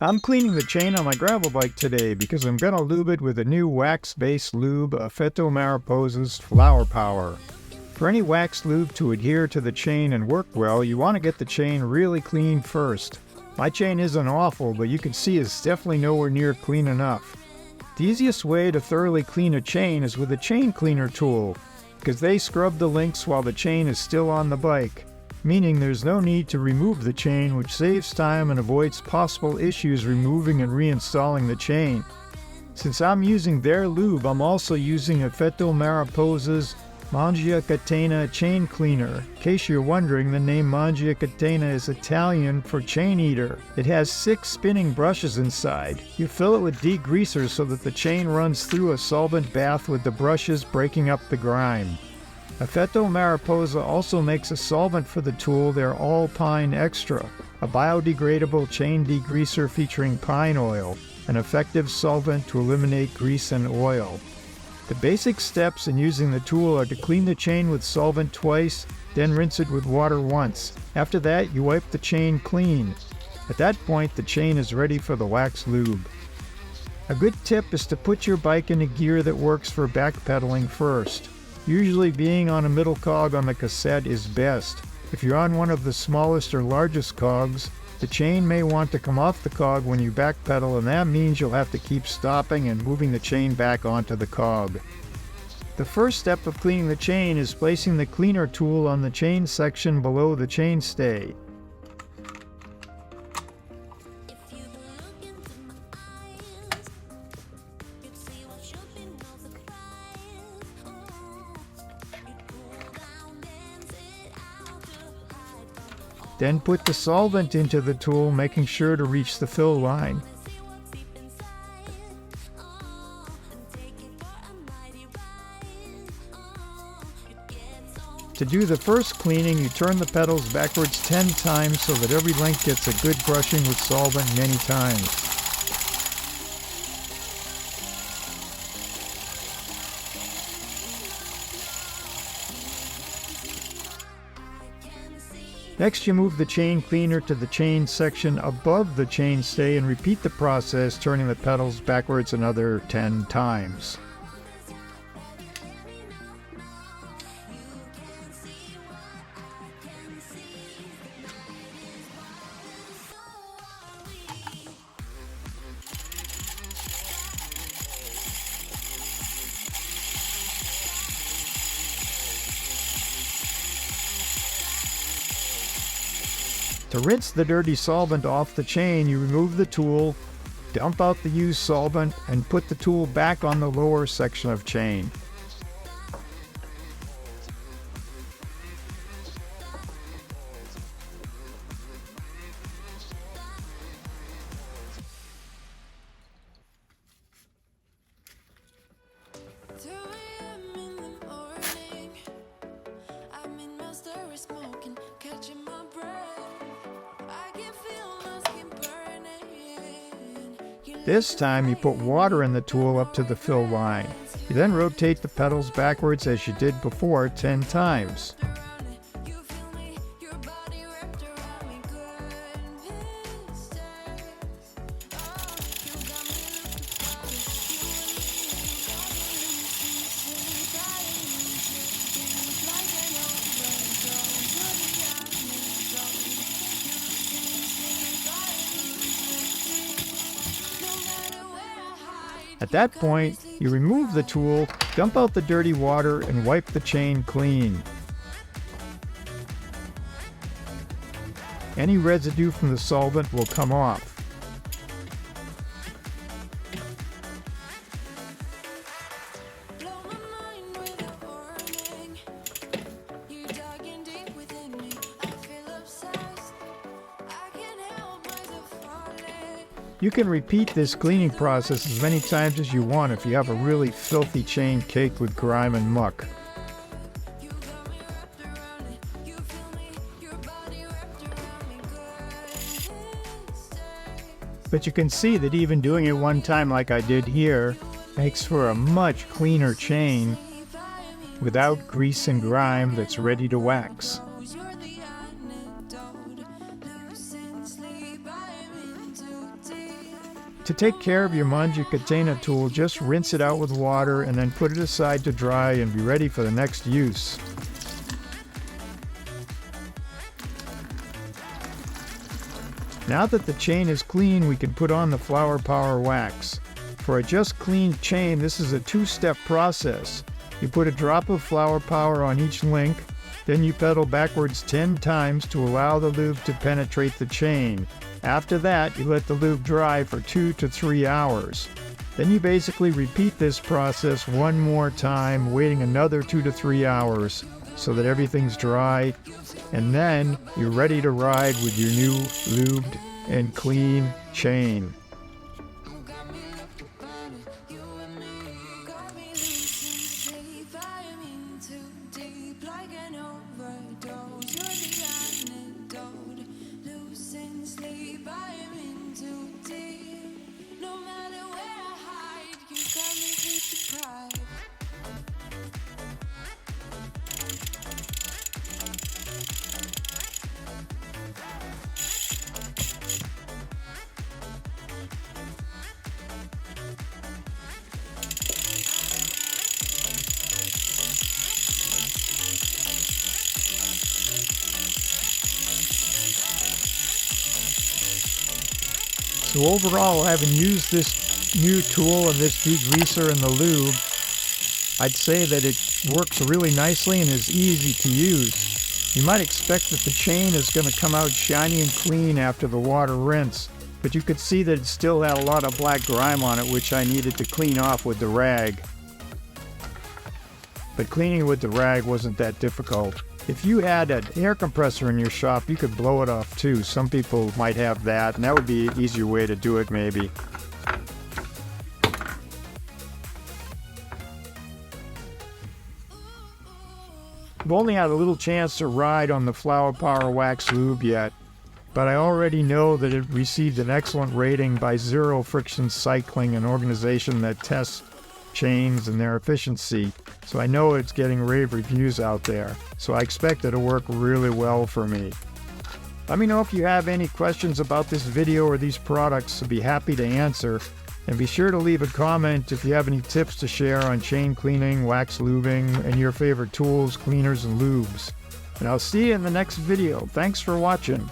I'm cleaning the chain on my gravel bike today because I'm going to lube it with a new wax-based lube, Effetto Mariposa's Flowerpower. For any wax lube to adhere to the chain and work well, you want to get the chain really clean first. My chain isn't awful, but you can see it's definitely nowhere near clean enough. The easiest way to thoroughly clean a chain is with a chain cleaner tool, because they scrub the links while the chain is still on the bike, meaning there's no need to remove the chain, which saves time and avoids possible issues removing and reinstalling the chain. Since I'm using their lube, I'm also using Effetto Mariposa's Mangiacatena chain cleaner. In case you're wondering, the name Mangiacatena is Italian for chain eater. It has 6 spinning brushes inside. You fill it with degreaser so that the chain runs through a solvent bath with the brushes breaking up the grime. Effetto Mariposa also makes a solvent for the tool, their Allpine Extra, a biodegradable chain degreaser featuring pine oil, an effective solvent to eliminate grease and oil. The basic steps in using the tool are to clean the chain with solvent twice, then rinse it with water once. After that, you wipe the chain clean. At that point, the chain is ready for the wax lube. A good tip is to put your bike in a gear that works for backpedaling first. Usually being on a middle cog on the cassette is best. If you're on one of the smallest or largest cogs, the chain may want to come off the cog when you backpedal, and that means you'll have to keep stopping and moving the chain back onto the cog. The first step of cleaning the chain is placing the cleaner tool on the chain section below the chainstay. Then put the solvent into the tool, making sure to reach the fill line. To do the first cleaning, you turn the pedals backwards 10 times so that every link gets a good brushing with solvent many times. Next, you move the chain cleaner to the chain section above the chainstay and repeat the process, turning the pedals backwards another 10 times. To rinse the dirty solvent off the chain, you remove the tool, dump out the used solvent, and put the tool back on the lower section of chain. This time you put water in the tool up to the fill line. You then rotate the pedals backwards as you did before 10 times. At that point, you remove the tool, dump out the dirty water, and wipe the chain clean. Any residue from the solvent will come off. You can repeat this cleaning process as many times as you want if you have a really filthy chain caked with grime and muck. But you can see that even doing it one time like I did here makes for a much cleaner chain without grease and grime that's ready to wax. To take care of your Mangiacatena tool, just rinse it out with water and then put it aside to dry and be ready for the next use. Now that the chain is clean, we can put on the Flowerpower wax. For a just cleaned chain, this is a two-step process. You put a drop of Flowerpower on each link, then you pedal backwards 10 times to allow the lube to penetrate the chain. After that, you let the lube dry for 2 to 3 hours. Then you basically repeat this process one more time, waiting another 2 to 3 hours so that everything's dry, and then you're ready to ride with your new lubed and clean chain. So overall, having used this new tool and this degreaser and the lube, I'd say that it works really nicely and is easy to use. You might expect that the chain is going to come out shiny and clean after the water rinse, but you could see that it still had a lot of black grime on it, which I needed to clean off with the rag. But cleaning with the rag wasn't that difficult. If you had an air compressor in your shop, you could blow it off too. Some people might have that, and that would be an easier way to do it maybe. I've only had a little chance to ride on the Flowerpower Wax Lube yet, but I already know that it received an excellent rating by Zero Friction Cycling, an organization that tests chains and their efficiency. So I know it's getting rave reviews out there. So I expect it to work really well for me. Let me know if you have any questions about this video or these products. I'd be happy to answer. And be sure to leave a comment if you have any tips to share on chain cleaning, wax lubing, and your favorite tools, cleaners, and lubes. And I'll see you in the next video. Thanks for watching.